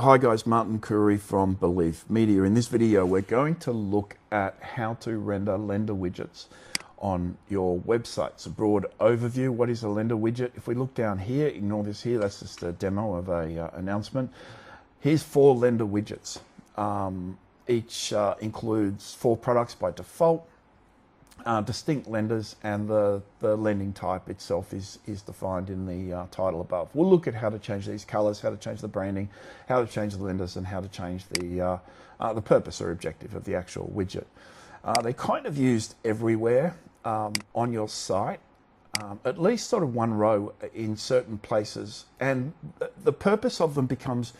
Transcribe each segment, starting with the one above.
Hi guys, Martin Curry from Belief Media. In this video, we're going to look at how to render lender widgets on your website. It's a broad overview. What is a lender widget? If we look down here, ignore this here, that's just a demo of a announcement. Here's 4 lender widgets. Each includes 4 products by default, distinct lenders, and the lending type itself is defined in the title above. We'll look at how to change these colors, how to change the branding, how to change the lenders, and how to change the purpose or objective of the actual widget. They're kind of used everywhere on your site, at least sort of one row in certain places, and the purpose of them becomes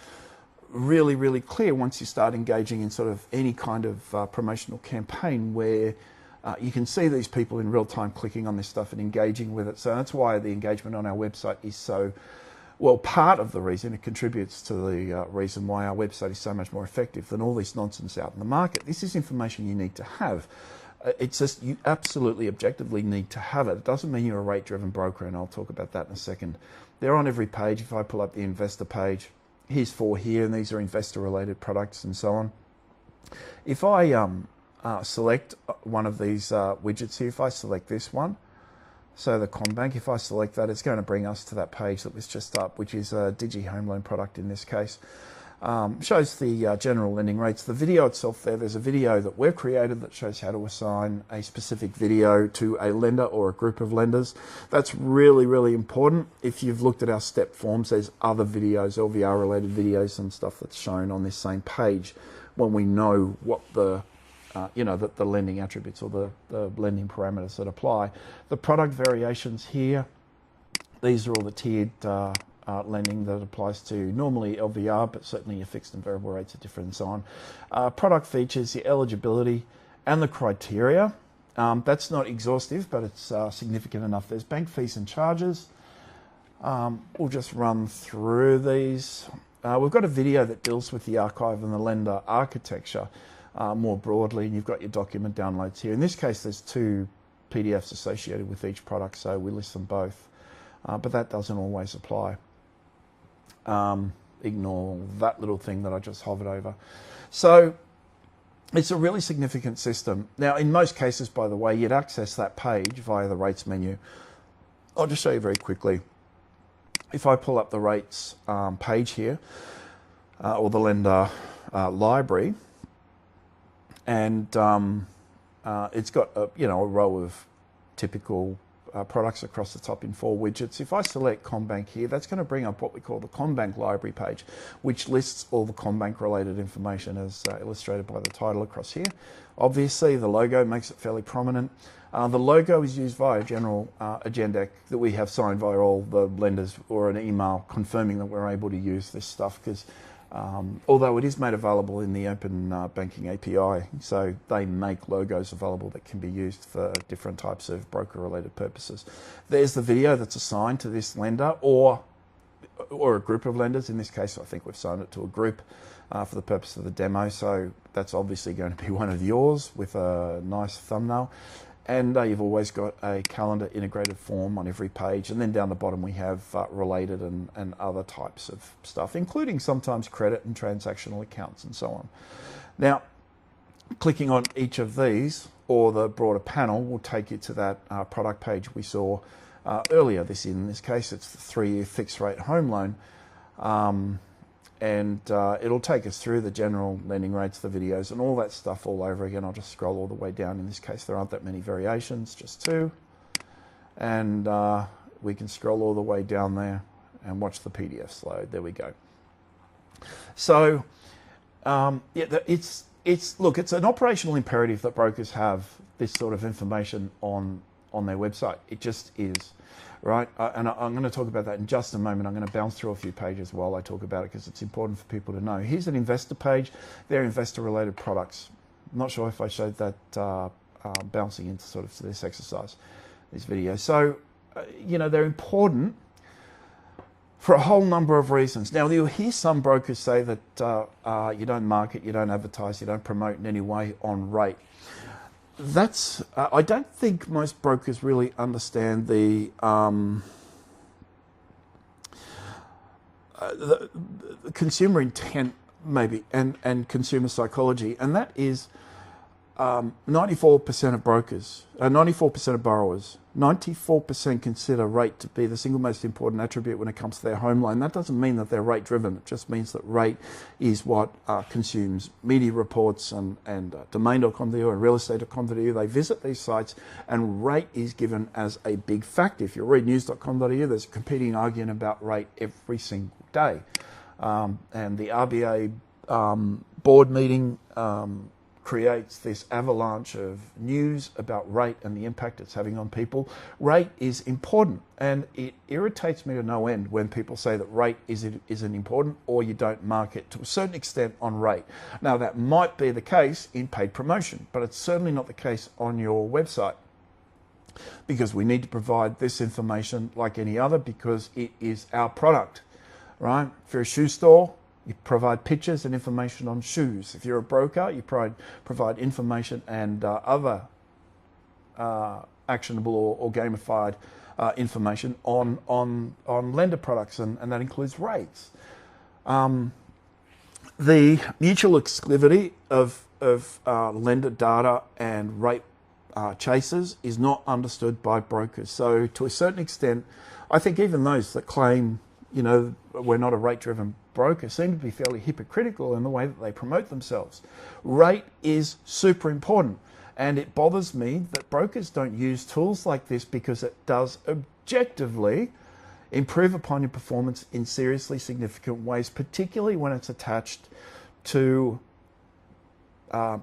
really, really clear once you start engaging in sort of any kind of promotional campaign where you can see these people in real time clicking on this stuff and engaging with it. So that's why the engagement on our website is so, well, part of the reason it contributes to the reason why our website is so much more effective than all this nonsense out in the market. This is information you need to have. It's just, you absolutely objectively need to have it. It doesn't mean you're a rate-driven broker, and I'll talk about that in a second. They're on every page. If I pull up the investor page, here's 4 here, and these are investor-related products and so on. If I select one of these widgets here, if I select this one, so the CommBank, if I select that, it's going to bring us to that page that was just up, which is a Digi Home Loan product in this case. Shows the general lending rates. The video itself there's a video that we've created that shows how to assign a specific video to a lender or a group of lenders. That's really, really important. If you've looked at our step forms, there's other videos, LVR related videos and stuff that's shown on this same page when we know what the the lending attributes or the lending parameters that apply. The product variations here, these are all the tiered lending that applies to normally LVR, but certainly your fixed and variable rates are different and so on. Product features, the eligibility and the criteria. That's not exhaustive, but it's significant enough. There's bank fees and charges. We'll just run through these. We've got a video that deals with the archive and the lender architecture more broadly, and you've got your document downloads here. In this case, there's 2 PDFs associated with each product, so we list them both, but that doesn't always apply. Ignore that little thing that I just hovered over. So it's a really significant system. Now, in most cases, by the way, you'd access that page via the rates menu. I'll just show you very quickly. If I pull up the rates page here, or the lender library, and it's got a row of typical products across the top in 4 widgets. If I select CommBank here, that's going to bring up what we call the CommBank library page, which lists all the CommBank related information as illustrated by the title across here. Obviously, the logo makes it fairly prominent. The logo is used via general agenda that we have signed via all the lenders, or an email confirming that we're able to use this stuff, because although it is made available in the Open Banking API, so they make logos available that can be used for different types of broker-related purposes. There's the video that's assigned to this lender or a group of lenders. In this case, I think we've signed it to a group for the purpose of the demo, so that's obviously going to be one of yours with a nice thumbnail. And you've always got a calendar integrated form on every page. And then down the bottom we have related and other types of stuff, including sometimes credit and transactional accounts and so on. Now, clicking on each of these or the broader panel will take you to that product page we saw earlier. In this case, it's the 3-year fixed rate home loan. And it'll take us through the general lending rates, the videos, and all that stuff all over again. I'll just scroll all the way down. In this case, there aren't that many variations, just 2. And we can scroll all the way down there and watch the PDFs load. There we go. So, look, it's an operational imperative that brokers have this sort of information on their website. It just is. Right, and I'm going to talk about that in just a moment. I'm going to bounce through a few pages while I talk about it because it's important for people to know. Here's an investor page. They're investor-related products. I'm not sure if I showed that bouncing into sort of this exercise, this video. So, they're important for a whole number of reasons. Now, you'll hear some brokers say that you don't market, you don't advertise, you don't promote in any way on rate. That's, I don't think most brokers really understand the the consumer intent maybe and consumer psychology, and that is 94% of brokers, 94% of borrowers, 94% consider rate to be the single most important attribute when it comes to their home loan. That doesn't mean that they're rate driven. It just means that rate is what consumes media reports and domain.com.au and realestate.com.au. They visit these sites and rate is given as a big factor. If you read news.com.au, there's a competing argument about rate every single day. And the RBA board meeting creates this avalanche of news about rate and the impact it's having on people. Rate is important, and it irritates me to no end when people say that rate isn't important or you don't market to a certain extent on rate. Now, that might be the case in paid promotion, but it's certainly not the case on your website, because we need to provide this information like any other because it is our product, right? If you're a shoe store, you provide pictures and information on shoes. If you're a broker, you provide information and other actionable or gamified information on lender products, and that includes rates. The mutual exclusivity of lender data and rate chasers is not understood by brokers. So to a certain extent, I think even those that claim, you know, we're not a rate-driven broker seem to be fairly hypocritical in the way that they promote themselves. Rate is super important, and it bothers me that brokers don't use tools like this because it does objectively improve upon your performance in seriously significant ways, particularly when it's attached to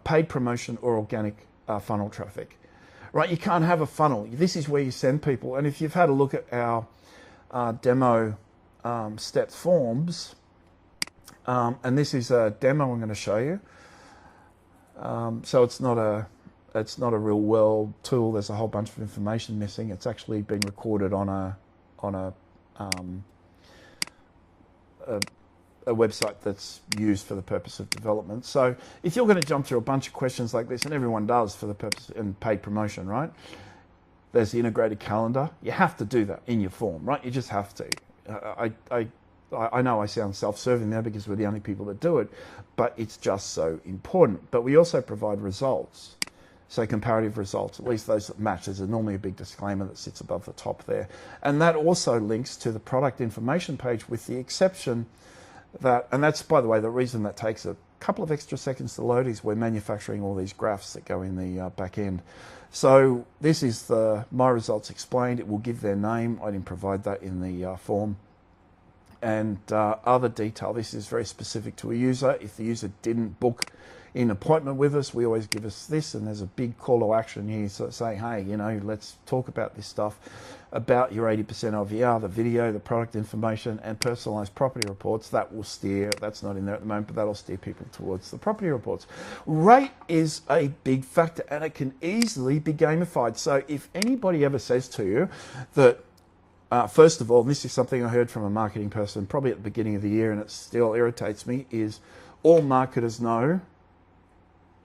paid promotion or organic funnel traffic. Right? You can't have a funnel. This is where you send people, and if you've had a look at our demo step forms, and this is a demo I'm going to show you. So it's not a real world tool. There's a whole bunch of information missing. It's actually been recorded on a website that's used for the purpose of development. So if you're going to jump through a bunch of questions like this, and everyone does for the purpose in paid promotion, right? There's the integrated calendar. You have to do that in your form, right? You just have to. I know I sound self-serving there because we're the only people that do it, but it's just so important. But we also provide results, so comparative results, at least those that match. There's normally a big disclaimer that sits above the top there. And that also links to the product information page, with the exception that, and that's, by the way, the reason that takes a couple of extra seconds to load is we're manufacturing all these graphs that go in the back end. So this is the My Results Explained. It will give their name. I didn't provide that in the form. And other detail, this is very specific to a user. If the user didn't book an appointment with us, we always give us this, and there's a big call to action here. So say, hey, you know, let's talk about this stuff, about your 80% OVR, the video, the product information, and personalized property reports. That will steer, that's not in there at the moment, but that'll steer people towards the property reports. Rate is a big factor, and it can easily be gamified. So if anybody ever says to you that, first of all, and this is something I heard from a marketing person probably at the beginning of the year, and it still irritates me, is all marketers know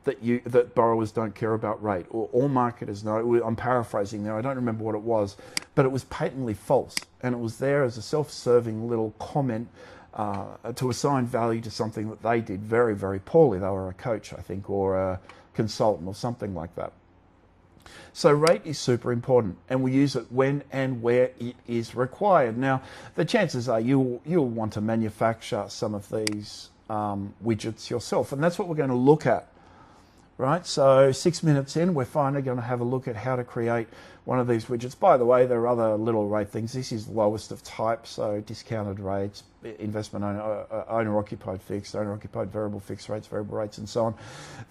that borrowers don't care about rate, or all marketers know. I'm paraphrasing there, I don't remember what it was, but it was patently false, and it was there as a self-serving little comment to assign value to something that they did very, very poorly. They were a coach, I think, or a consultant or something like that. So rate is super important, and we use it when and where it is required. Now, the chances are you'll want to manufacture some of these widgets yourself, and that's what we're going to look at. Right, so 6 minutes in, we're finally going to have a look at how to create one of these widgets. By the way, there are other little rate things. This is lowest of type, so discounted rates, investment owner-occupied fixed, owner-occupied variable fixed rates, variable rates, and so on.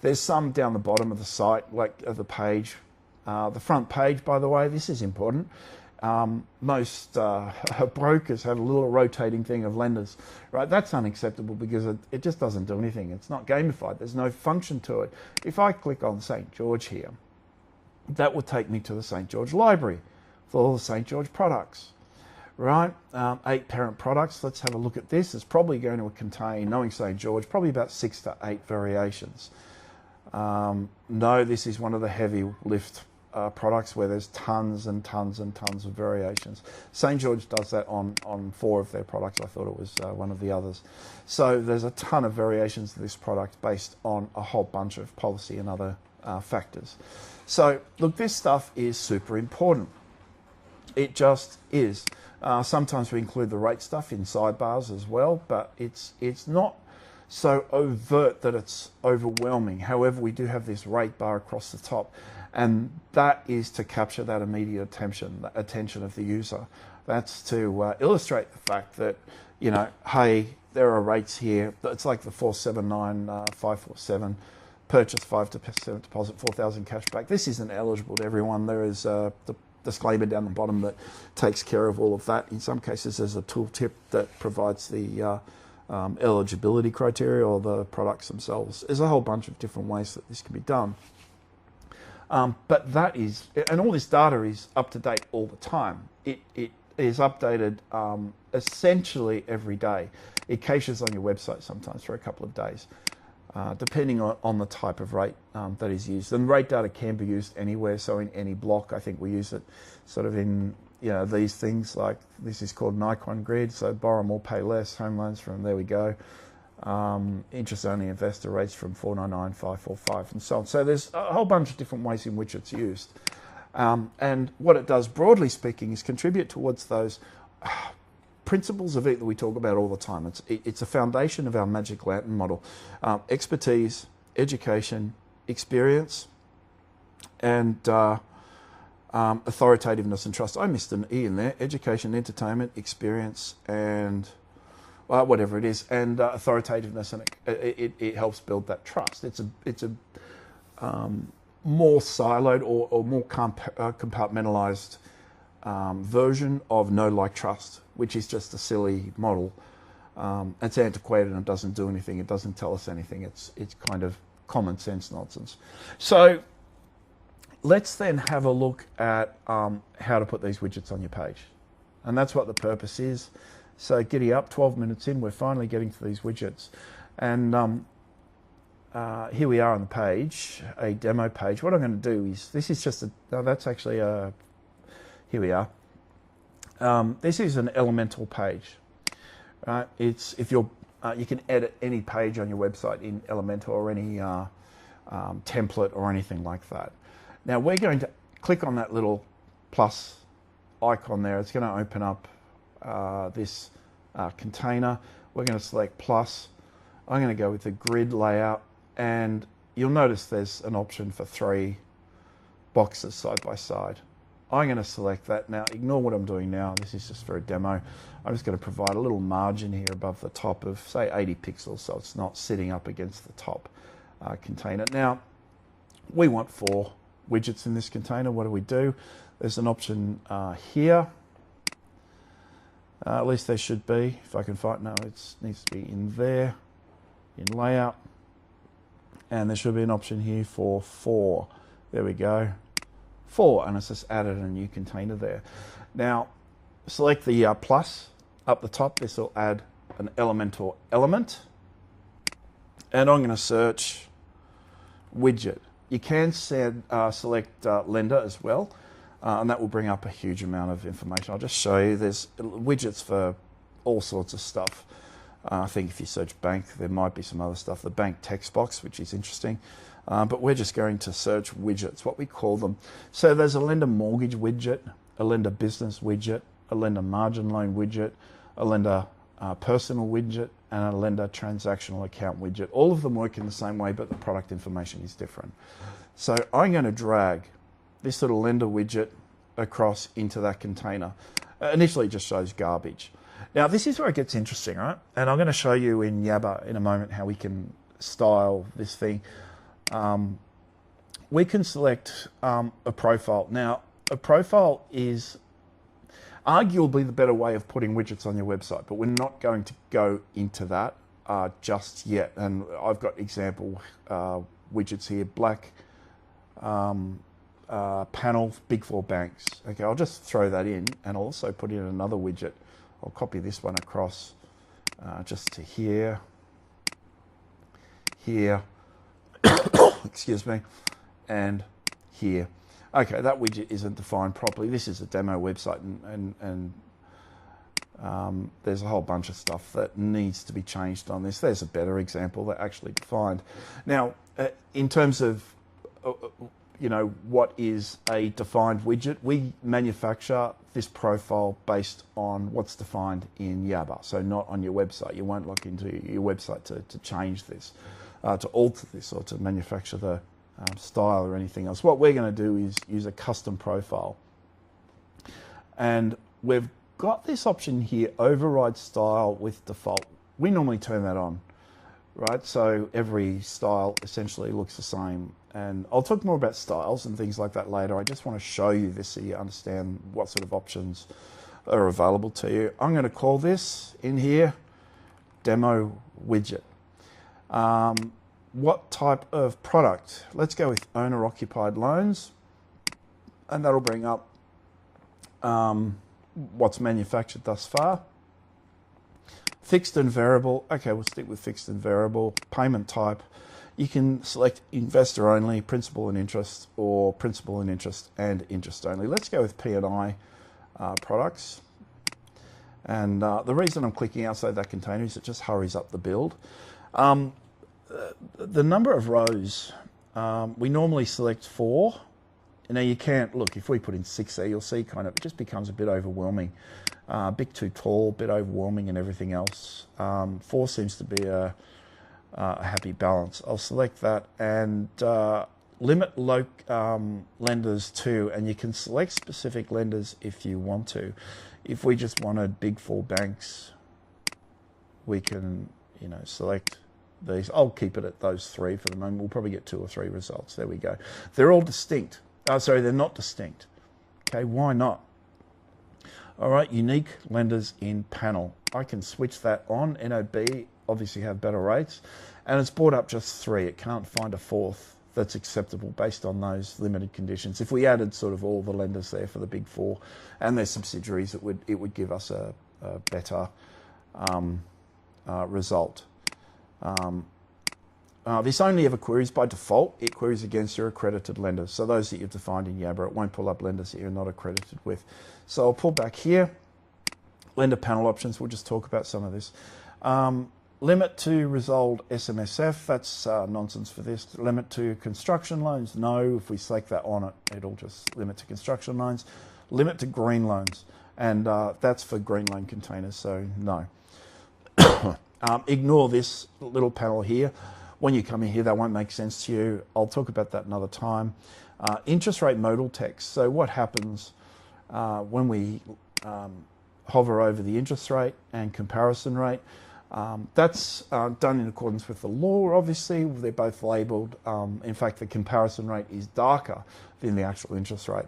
There's some down the bottom of the site, like of the page. The front page, by the way, this is important. Most brokers have a little rotating thing of lenders, right? That's unacceptable because it just doesn't do anything. It's not gamified. There's no function to it. If I click on St. George here, that will take me to the St. George library with all the St. George products, right? 8 parent products. Let's have a look at this. It's probably going to contain, knowing St. George, probably about 6 to 8 variations. No, this is one of the heavy lift products where there's tons and tons and tons of variations. St. George does that on 4 of their products. I thought it was one of the others. So there's a ton of variations of this product based on a whole bunch of policy and other factors. So look, this stuff is super important. It just is. Sometimes we include the rate stuff in sidebars as well, but it's not so overt that it's overwhelming. However, we do have this rate bar across the top, and that is to capture that immediate attention of the user. That's to illustrate the fact that, you know, hey, there are rates here. It's like the 479, 547, purchase 5% deposit, 4,000 cash back. This isn't eligible to everyone. There is the disclaimer down the bottom that takes care of all of that. In some cases, there's a tooltip that provides the eligibility criteria or the products themselves. There's a whole bunch of different ways that this can be done. But that is, and all this data is up to date all the time. It is updated essentially every day. It caches on your website sometimes for a couple of days, depending on the type of rate that is used. And rate data can be used anywhere, so in any block. I think we use it sort of in, you know, these things like this is called Nikon Grid, so borrow more, pay less, home loans from, there we go. Interest-only investor rates from 499, 545, and so on. So there's a whole bunch of different ways in which it's used. And what it does, broadly speaking, is contribute towards those principles of it that we talk about all the time. It's a foundation of our Magic Lantern model. Expertise, education, experience, and authoritativeness and trust. I missed an E in there. Education, entertainment, experience, and whatever it is, and authoritativeness, and it helps build that trust. It's a more siloed or more compartmentalized version of know, like, trust, which is just a silly model. It's antiquated and it doesn't do anything. It doesn't tell us anything. It's kind of common sense nonsense. So let's then have a look at how to put these widgets on your page. And that's what the purpose is. So giddy up, 12 minutes in, we're finally getting to these widgets. And here we are on the page, a demo page. What I'm going to do is, this is just that's actually a, here we are. This is an Elementor page. It's, if you're, you can edit any page on your website in Elementor or any template or anything like that. Now we're going to click on that little plus icon there. It's going to open up this container. We're going to select plus. I'm going to go with the grid layout, and you'll notice there's an option for 3 boxes side by side. I'm going to select that. Now ignore what I'm doing now. This is just for a demo. I'm just going to provide a little margin here above the top of, say, 80 pixels, so it's not sitting up against the top container. Now we want 4 widgets in this container. What do? There's an option here. At least there should be, if I can find, no, it needs to be in there, in layout. And there should be an option here for 4. There we go, 4, and it's just added a new container there. Now, select the plus up the top. This will add an Elementor element. And I'm going to search widget. You can select lender as well. And that will bring up a huge amount of information. I'll just show you. There's widgets for all sorts of stuff. I think if you search bank, there might be some other stuff. The bank text box, which is interesting. But we're just going to search widgets, what we call them. So there's a lender mortgage widget, a lender business widget, a lender margin loan widget, a lender personal widget, and a lender transactional account widget. All of them work in the same way, but the product information is different. So I'm going to drag this little lender widget across into that container. Initially it just shows garbage. Now this is where it gets interesting, right? And I'm going to show you in Yabba in a moment how we can style this thing. We can select a profile. Now a profile is arguably the better way of putting widgets on your website, but we're not going to go into that just yet. And I've got example widgets here, black panel, big 4 banks. Okay, I'll just throw that in, and I'll also put in another widget. I'll copy this one across just to here, excuse me, and here. Okay, that widget isn't defined properly. This is a demo website, and there's a whole bunch of stuff that needs to be changed on this. There's a better example that actually defined. Now, in terms of what is a defined widget, we manufacture this profile based on what's defined in Yabber, so not on your website. You won't log into your website to change this, to alter this, or to manufacture the style or anything else. What we're going to do is use a custom profile, and we've got this option here, override style with default. We normally turn that on, right? So every style essentially looks the same. And I'll talk more about styles and things like that later. I just want to show you this so you understand what sort of options are available to you. I'm going to call this in here demo widget. What type of product? Let's go with owner-occupied loans, and that'll bring up what's manufactured thus far. Fixed and variable. Okay, we'll stick with fixed and variable. Payment type. You can select investor only, principal and interest, or principal and interest only. Let's go with P&I products. And the reason I'm clicking outside that container is it just hurries up the build. The number of rows, we normally select 4. Now you can't, look, if we put in 6 there, you'll see kind of, it just becomes a bit overwhelming. A bit too tall, a bit overwhelming and everything else. 4 seems to be a happy balance. I'll select that and limit lenders to, and you can select specific lenders if you want to. If we just wanted big 4 banks, we can, select these. I'll keep it at those 3 for the moment. We'll probably get 2 or 3 results. There we go. They're all distinct. Sorry, they're not distinct. Okay, why not? All right, unique lenders in panel. I can switch that on. NOB obviously have better rates, and it's brought up just 3. It can't find a 4th that's acceptable based on those limited conditions. If we added sort of all the lenders there for the big 4 and their subsidiaries, it would give us a better result. This only ever queries by default. It queries against your accredited lenders. So those that you've defined in Yabber, it won't pull up lenders that you're not accredited with. So I'll pull back here. Lender panel options, we'll just talk about some of this. Limit to resolved SMSF, that's nonsense for this. Limit to construction loans, no. If we select that on it'll just limit to construction loans. Limit to green loans, and that's for green loan containers, so no. Ignore this little panel here. When you come in here, that won't make sense to you. I'll talk about that another time. Interest rate modal text. So what happens when we hover over the interest rate and comparison rate? That's done in accordance with the law, obviously. They're both labelled. In fact, the comparison rate is darker than the actual interest rate.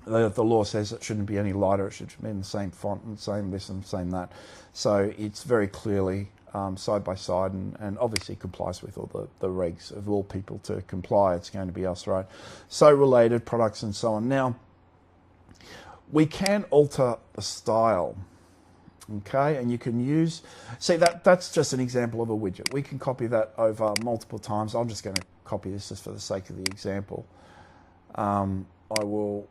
The law says it shouldn't be any lighter. It should be in the same font and same this and same that. So it's very clearly side by side, and obviously complies with all the regs of all people to comply. It's going to be us, right? So related products and so on. Now, we can alter the style. Okay, and you can use, see that's just an example of a widget. We can copy that over multiple times. I'm just going to copy this just for the sake of the example. I will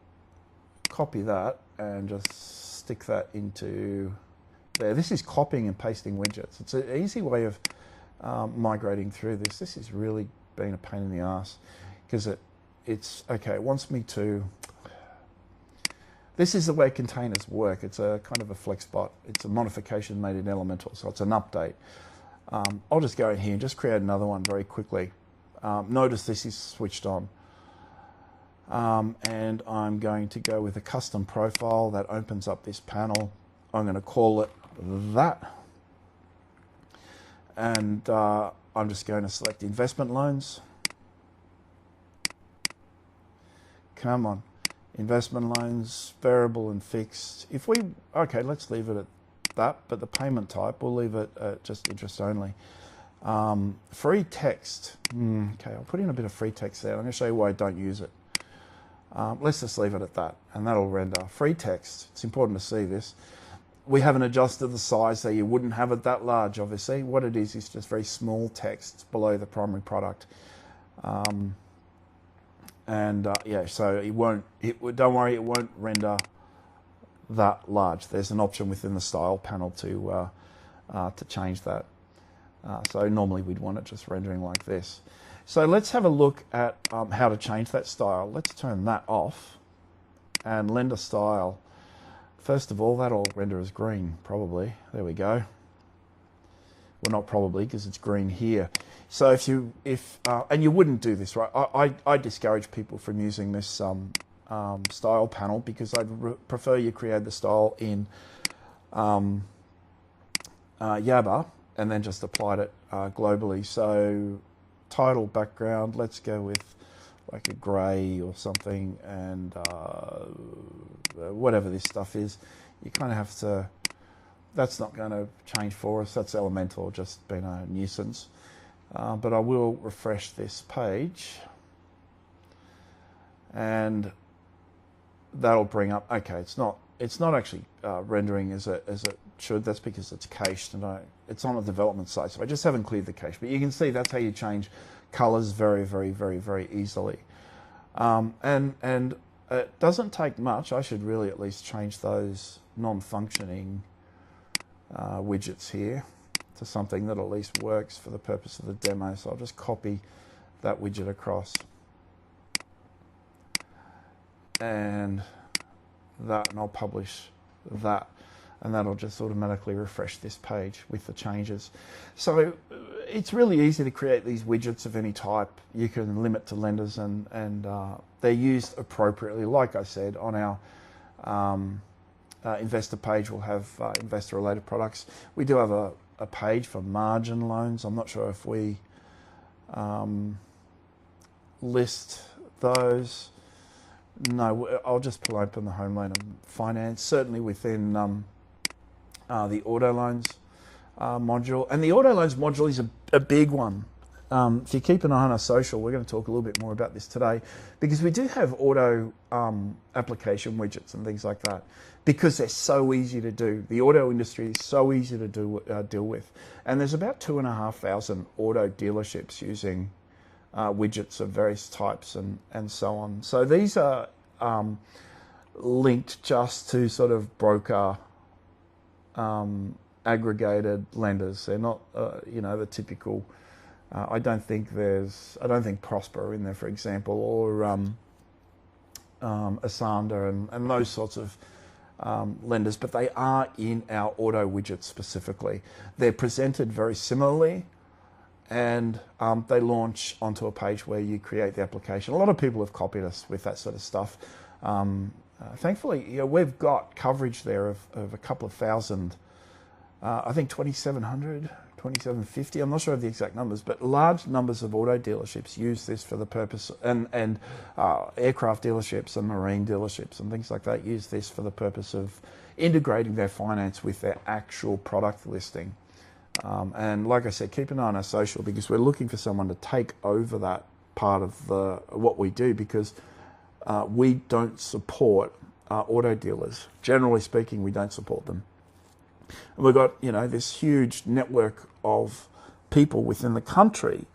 copy that and just stick that into there. This is copying and pasting widgets. It's an easy way of migrating through this. This has really been a pain in the ass because it's okay. It wants me to. This is the way containers work. It's a kind of a flexbot. It's a modification made in Elementor, so it's an update. I'll just go in here and just create another one very quickly. Notice this is switched on. And I'm going to go with a custom profile that opens up this panel. I'm going to call it that. And I'm just going to select investment loans. Come on. Investment loans, variable and fixed. If we, okay, let's leave it at that, but the payment type, we'll leave it at just interest only. Free text. Okay, I'll put in a bit of free text there. I'm going to show you why I don't use it. Let's just leave it at that, and that'll render. Free text, it's important to see this. We haven't adjusted the size, so you wouldn't have it that large, obviously. What it is just very small text below the primary product. And yeah, so it won't, don't worry, it won't render that large. There's an option within the style panel to change that. So normally we'd want it just rendering like this. So let's have a look at how to change that style. Let's turn that off and render style. First of all, that'll render as green, probably. There we go. Well, not probably, because it's green here. So and you wouldn't do this, right? I discourage people from using this style panel, because I'd prefer you create the style in Yabba and then just applied it globally. So title background, let's go with like a grey or something, and whatever this stuff is, you kind of have to, that's not going to change for us. That's Elementor just been a nuisance. But I will refresh this page, and that'll bring up, okay, it's not actually rendering as it should. That's because it's cached, and it's on a development site, so I just haven't cleared the cache. But you can see that's how you change colors very, very, very, very easily. And it doesn't take much. I should really at least change those non-functioning widgets here to something that at least works for the purpose of the demo. So I'll just copy that widget across, and I'll publish that, and that'll just automatically refresh this page with the changes. So it's really easy to create these widgets of any type. You can limit to lenders, and they're used appropriately. Like I said, on our investor page, we'll have investor related products. We do have a page for margin loans. I'm not sure if we list those. No, I'll just pull open the home loan and finance, certainly within the auto loans module. And the auto loans module is a big one. If you keep an eye on our social, we're going to talk a little bit more about this today, because we do have auto application widgets and things like that, because they're so easy to do. The auto industry is so easy to deal with. And there's about 2,500 auto dealerships using widgets of various types and so on. So these are linked just to sort of broker aggregated lenders. They're not, the typical. I don't think Prosper in there, for example, or Asanda and those sorts of lenders, but they are in our auto widgets specifically. They're presented very similarly, and they launch onto a page where you create the application. A lot of people have copied us with that sort of stuff. Thankfully, we've got coverage there of a couple of thousand, I think 2,700, 2,750, I'm not sure of the exact numbers, but large numbers of auto dealerships use this for the purpose, and aircraft dealerships and marine dealerships and things like that use this for the purpose of integrating their finance with their actual product listing. And like I said, keep an eye on our social, because we're looking for someone to take over that part of what we do, because we don't support auto dealers. Generally speaking, we don't support them. And we've got, this huge network of people within the country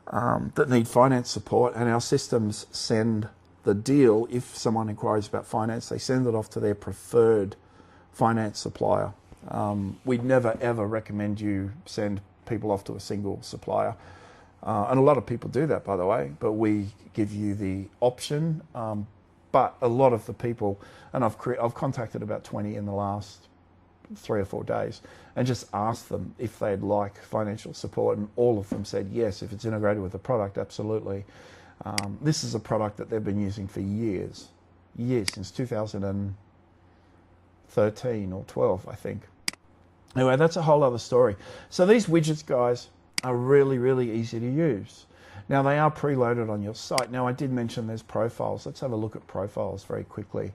that need finance support, and our systems send the deal. If someone inquires about finance, they send it off to their preferred finance supplier. We'd never ever recommend you send people off to a single supplier. And a lot of people do that, by the way, but we give you the option. But a lot of the people, and I've contacted about 20 in the last 3 or 4 days, and just asked them if they'd like financial support, and all of them said yes, if it's integrated with the product, absolutely. This is a product that they've been using for years, since 2013 or 12, I think. Anyway, that's a whole other story. So these widgets, guys, are really, really easy to use. Now, they are preloaded on your site. Now, I did mention there's profiles. Let's have a look at profiles very quickly.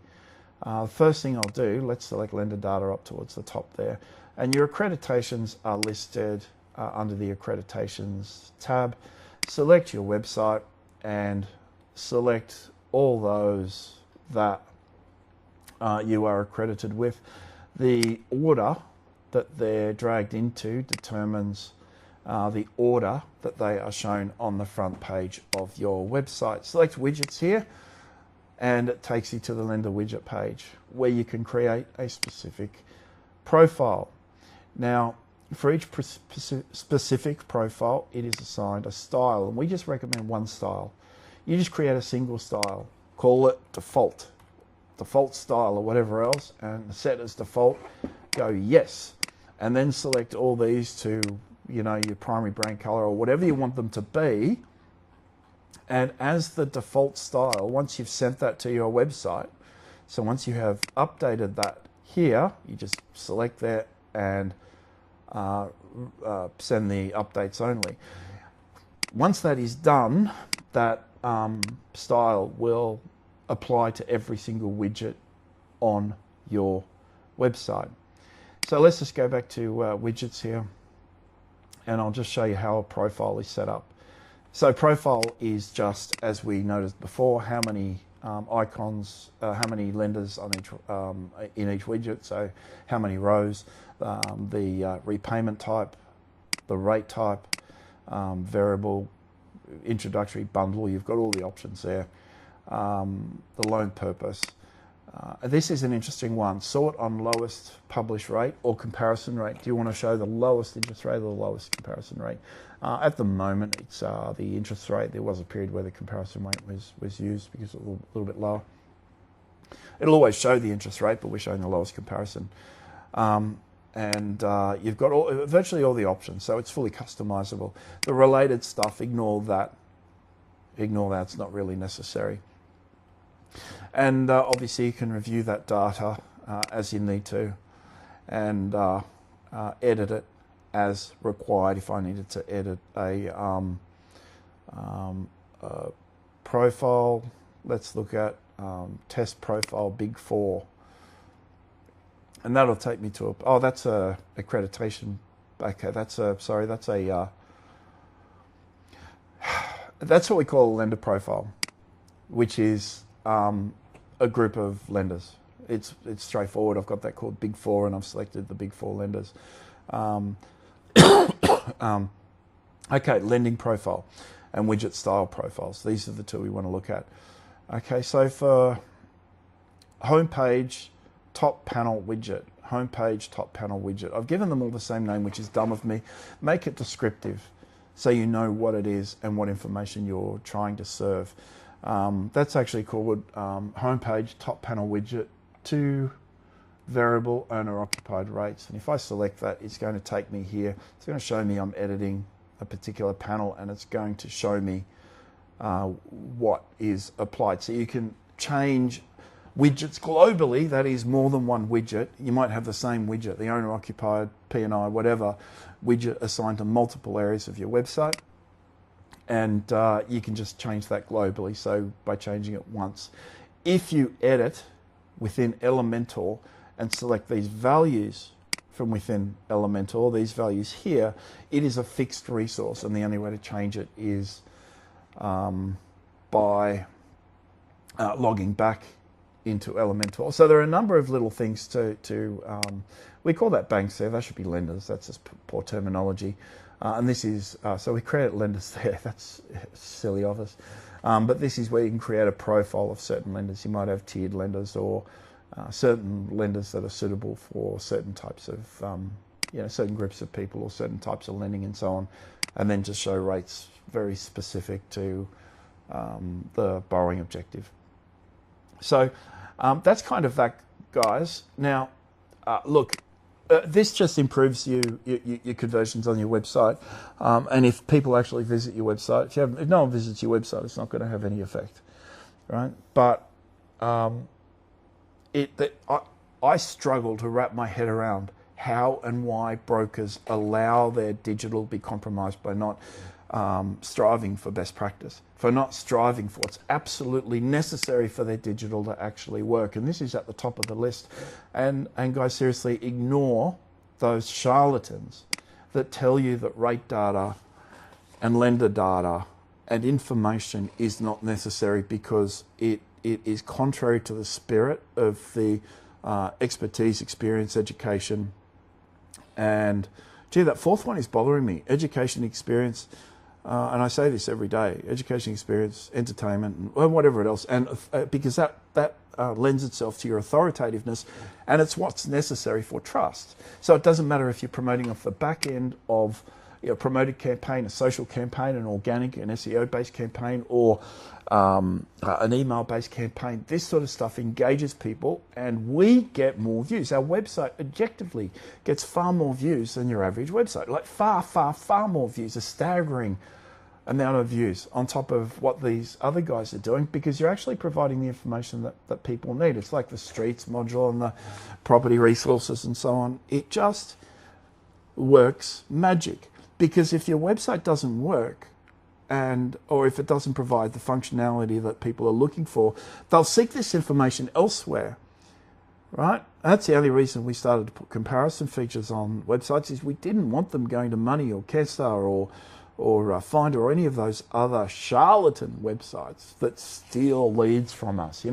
First thing I'll do, let's select lender data up towards the top there. And your accreditations are listed under the accreditations tab. Select your website and select all those that you are accredited with. The order that they're dragged into determines the order that they are shown on the front page of your website. Select widgets here, and it takes you to the lender widget page where you can create a specific profile. Now, for each specific profile, it is assigned a style, and we just recommend one style. You just create a single style, call it default style or whatever else, and set as default, go yes, and then select all these to, you know, your primary brand color or whatever you want them to be. And as the default style, once you've sent that to your website, so once you have updated that here, you just select that and send the updates only. Once that is done, that style will apply to every single widget on your website. So let's just go back to widgets here, and I'll just show you how a profile is set up. So profile is just, as we noticed before, how many icons, how many lenders on each in each widget, so how many rows, the repayment type, the rate type, variable, introductory, bundle, you've got all the options there, the loan purpose. This is an interesting one. Sort on lowest published rate or comparison rate. Do you want to show the lowest interest rate or the lowest comparison rate? At the moment, it's the interest rate. There was a period where the comparison rate was used because it's a little bit lower. It'll always show the interest rate, but we're showing the lowest comparison. And you've got virtually all the options, so it's fully customizable. The related stuff, ignore that. Ignore that, it's not really necessary. And obviously you can review that data as you need to, and edit it as required. If I needed to edit a profile, let's look at test profile Big 4. And that'll take me to oh, that's a accreditation. Okay, that's what we call a lender profile, which is a group of lenders. It's straightforward. I've got that called Big 4, and I've selected the Big 4 lenders. Okay, lending profile and widget style profiles. These are the two we want to look at. Okay, so for homepage, top panel widget, homepage, top panel widget. I've given them all the same name, which is dumb of me. Make it descriptive so you know what it is and what information you're trying to serve. That's actually called homepage, top panel widget to variable owner occupied rates. And if I select that, it's going to take me here. It's going to show me I'm editing a particular panel, and it's going to show me what is applied. So you can change widgets globally. That is more than one widget. You might have the same widget, the owner occupied, P&I, whatever widget assigned to multiple areas of your website. And you can just change that globally, so by changing it once. If you edit within Elementor and select these values from within Elementor, these values here, it is a fixed resource, and the only way to change it is by logging back into Elementor. So there are a number of little things to we call that banks there. They should be lenders. That's just poor terminology. And this is, so we create lenders there. That's silly of us. But this is where you can create a profile of certain lenders. You might have tiered lenders or certain lenders that are suitable for certain types of, certain groups of people or certain types of lending and so on. And then just show rates very specific to the borrowing objective. So that's kind of that, guys. Now, look, this just improves your conversions on your website, and if people actually visit your website, if no one visits your website, it's not going to have any effect, right? But I struggle to wrap my head around how and why brokers allow their digital to be compromised by not striving for best practice, for not striving for what's absolutely necessary for their digital to actually work. And this is at the top of the list. And guys, seriously, ignore those charlatans that tell you that rate data and lender data and information is not necessary because it is contrary to the spirit of the expertise, experience, education, and Gee, that fourth one is bothering me. Education experience, and I say this every day, education experience, entertainment, and whatever else, and because that lends itself to your authoritativeness, and it's what's necessary for trust. So it doesn't matter if you're promoting off the back end of a promoted campaign, a social campaign, an organic, an SEO-based campaign, or an email-based campaign. This sort of stuff engages people, and we get more views. Our website objectively gets far more views than your average website. Like far, far, far more views, a staggering amount of views on top of what these other guys are doing, because you're actually providing the information that people need. It's like the streets module and the property resources and so on. It just works magic. Because if your website doesn't work, or if it doesn't provide the functionality that people are looking for, they'll seek this information elsewhere, right? That's the only reason we started to put comparison features on websites, is we didn't want them going to Money or Kestar or Finder or any of those other charlatan websites that steal leads from us.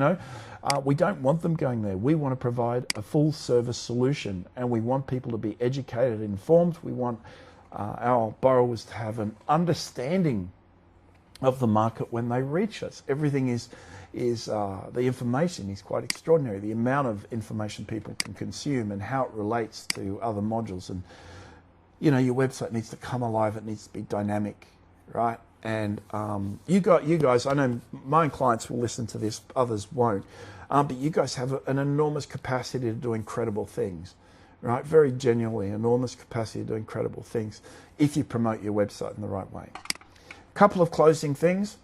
We don't want them going there. We want to provide a full service solution, and we want people to be educated, informed. We want our borrowers to have an understanding of the market when they reach us. Everything is the information is quite extraordinary. The amount of information people can consume and how it relates to other modules. And your website needs to come alive. It needs to be dynamic, right? And you guys, I know my clients will listen to this, others won't. But you guys have an enormous capacity to do incredible things. Right, very genuinely enormous capacity to do incredible things if you promote your website in the right way. A couple of closing things.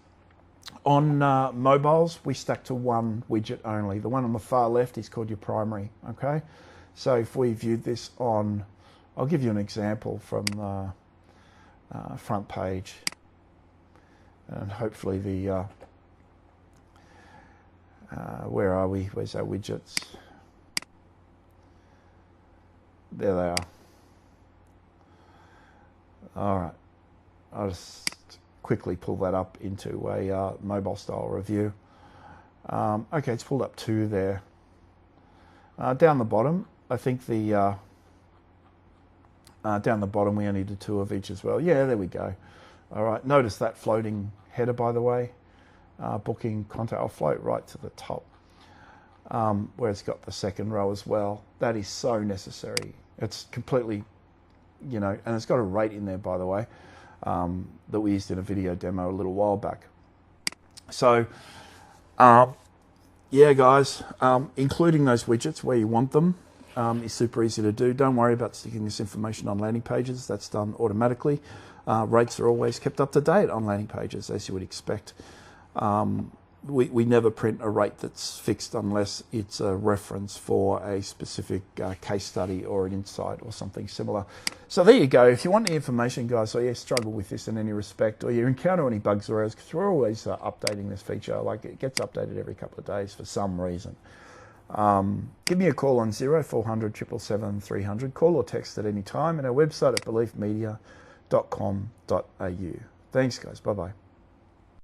On mobiles, we stack to one widget only. The one on the far left is called your primary, okay? So if we viewed this on, I'll give you an example from the front page, and hopefully the, where are we? Where's our widgets? There they are. All right. I'll just quickly pull that up into a mobile style review. Okay, it's pulled up 2 there. Down the bottom, I think down the bottom we only did 2 of each as well. Yeah, there we go. All right. Notice that floating header, by the way. Booking contact. I'll float right to the top. Where it's got the second row as well. That is so necessary. It's completely, and it's got a rate in there, by the way, that we used in a video demo a little while back. So, yeah, guys, including those widgets where you want them is super easy to do. Don't worry about sticking this information on landing pages. That's done automatically. Rates are always kept up to date on landing pages, as you would expect. We never print a rate that's fixed unless it's a reference for a specific case study or an insight or something similar. So there you go. If you want the information, guys, or you struggle with this in any respect, or you encounter any bugs or errors, because we're always updating this feature. Like, it gets updated every couple of days for some reason. Give me a call on 0400 777 300. Call or text at any time, and our website at beliefmedia.com.au. Thanks, guys. Bye-bye.